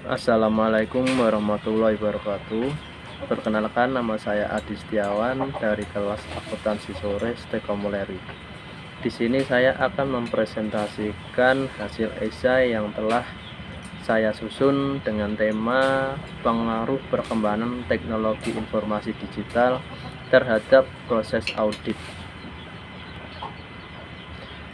Assalamualaikum warahmatullahi wabarakatuh. Perkenalkan, nama saya Adi Setiawan dari kelas akuntansi sore Stekomuleri. Di sini saya akan mempresentasikan hasil esai yang telah saya susun dengan tema pengaruh perkembangan teknologi informasi digital terhadap proses audit.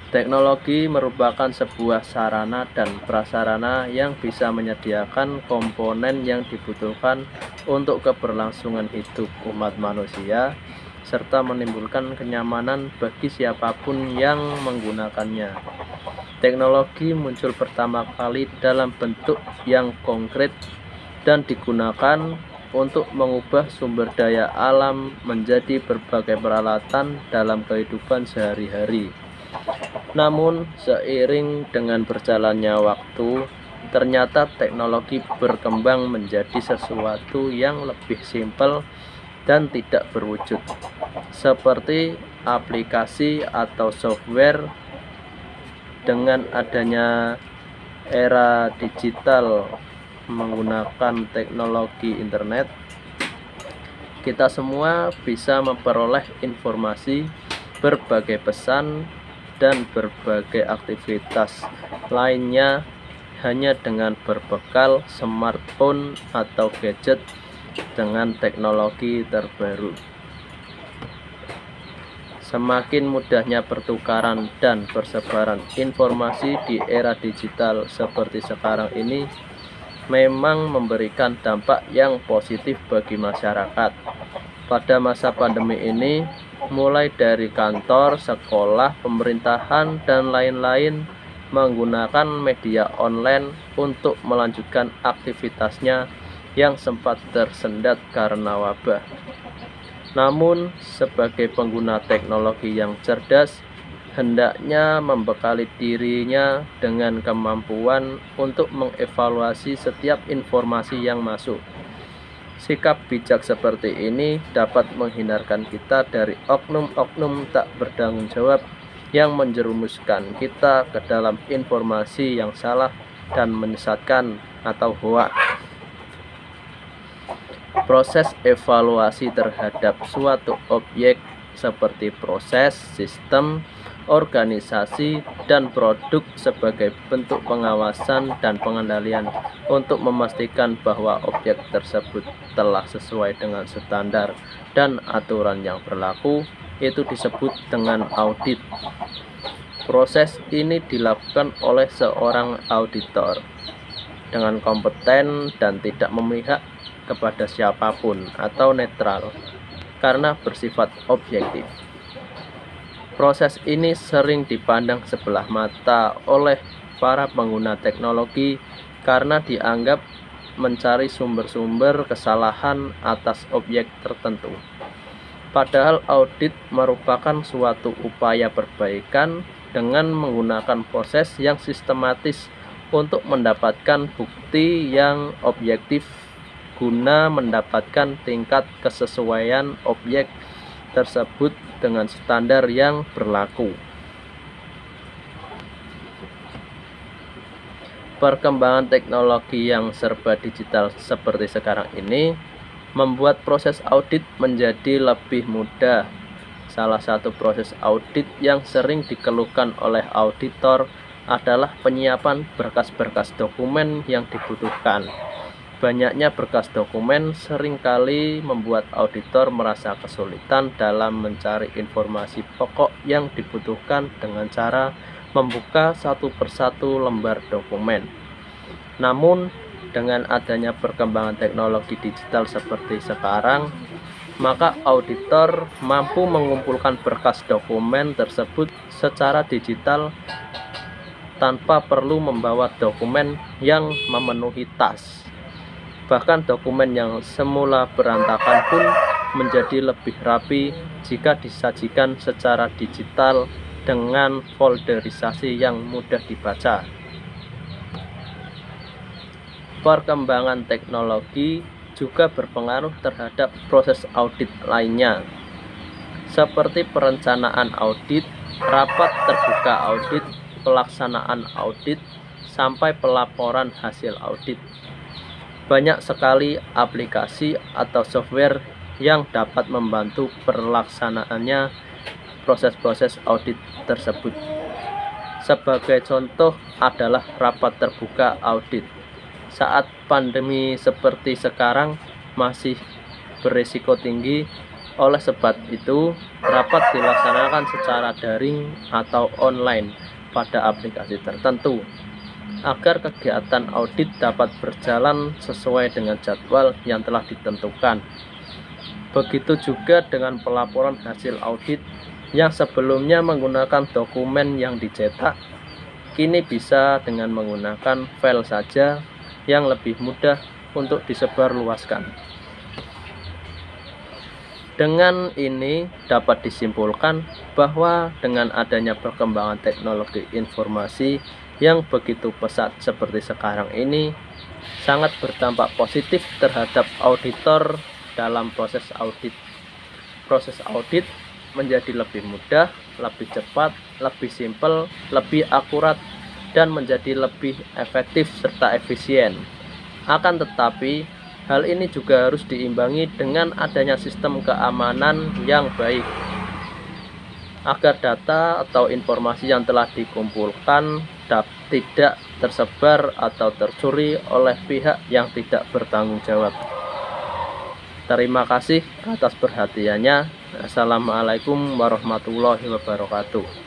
Teknologi merupakan sebuah sarana dan prasarana yang bisa menyediakan komponen yang dibutuhkan untuk keberlangsungan hidup umat manusia, serta menimbulkan kenyamanan bagi siapapun yang menggunakannya. Teknologi muncul pertama kali dalam bentuk yang konkret dan digunakan untuk mengubah sumber daya alam menjadi berbagai peralatan dalam kehidupan sehari-hari. Namun, seiring dengan berjalannya waktu, ternyata teknologi berkembang menjadi sesuatu yang lebih simpel dan tidak berwujud, seperti aplikasi atau software. Dengan adanya era digital menggunakan teknologi internet, kita semua bisa memperoleh informasi, berbagai pesan, dan berbagai aktivitas lainnya hanya dengan berbekal smartphone atau gadget dengan teknologi terbaru. Semakin mudahnya pertukaran dan persebaran informasi di era digital seperti sekarang ini memang memberikan dampak yang positif bagi masyarakat. Pada masa pandemi ini, mulai dari kantor, sekolah, pemerintahan, dan lain-lain menggunakan media online untuk melanjutkan aktivitasnya yang sempat tersendat karena wabah. Namun, sebagai pengguna teknologi yang cerdas, hendaknya membekali dirinya dengan kemampuan untuk mengevaluasi setiap informasi yang masuk. Sikap bijak seperti ini dapat menghindarkan kita dari oknum-oknum tak bertanggung jawab yang menjerumuskan kita ke dalam informasi yang salah dan menyesatkan atau hoak. Proses evaluasi terhadap suatu objek seperti proses, sistem, organisasi, dan produk sebagai bentuk pengawasan dan pengendalian untuk memastikan bahwa objek tersebut telah sesuai dengan standar dan aturan yang berlaku, itu disebut dengan audit. Proses ini dilakukan oleh seorang auditor dengan kompeten dan tidak memihak kepada siapapun atau netral karena bersifat objektif. Proses ini sering dipandang sebelah mata oleh para pengguna teknologi karena dianggap mencari sumber-sumber kesalahan atas objek tertentu. Padahal audit merupakan suatu upaya perbaikan dengan menggunakan proses yang sistematis untuk mendapatkan bukti yang objektif guna mendapatkan tingkat kesesuaian objek tersebut dengan standar yang berlaku. Perkembangan teknologi yang serba digital seperti sekarang ini membuat proses audit menjadi lebih mudah. Salah satu proses audit yang sering dikeluhkan oleh auditor adalah penyiapan berkas-berkas dokumen yang dibutuhkan. Banyaknya berkas dokumen seringkali membuat auditor merasa kesulitan dalam mencari informasi pokok yang dibutuhkan dengan cara membuka satu persatu lembar dokumen. Namun, dengan adanya perkembangan teknologi digital seperti sekarang, maka auditor mampu mengumpulkan berkas dokumen tersebut secara digital tanpa perlu membawa dokumen yang memenuhi tas. Bahkan dokumen yang semula berantakan pun menjadi lebih rapi jika disajikan secara digital dengan folderisasi yang mudah dibaca. Perkembangan teknologi juga berpengaruh terhadap proses audit lainnya, seperti perencanaan audit, rapat terbuka audit, pelaksanaan audit, sampai pelaporan hasil audit. Banyak sekali aplikasi atau software yang dapat membantu perlaksanaannya proses-proses audit tersebut. Sebagai contoh adalah rapat terbuka audit. Saat pandemi seperti sekarang masih berisiko tinggi, oleh sebab itu rapat dilaksanakan secara daring atau online pada aplikasi tertentu agar kegiatan audit dapat berjalan sesuai dengan jadwal yang telah ditentukan. Begitu juga dengan pelaporan hasil audit yang sebelumnya menggunakan dokumen yang dicetak, kini bisa dengan menggunakan file saja yang lebih mudah untuk disebarluaskan. Dengan ini dapat disimpulkan bahwa dengan adanya perkembangan teknologi informasi yang begitu pesat seperti sekarang ini sangat berdampak positif terhadap auditor dalam proses audit. Proses audit menjadi lebih mudah, lebih cepat, lebih simpel, lebih akurat, dan menjadi lebih efektif serta efisien. Akan tetapi, hal ini juga harus diimbangi dengan adanya sistem keamanan yang baik, agar data atau informasi yang telah dikumpulkan tidak tersebar atau tercuri oleh pihak yang tidak bertanggung jawab. Terima kasih atas perhatiannya. Assalamualaikum warahmatullahi wabarakatuh.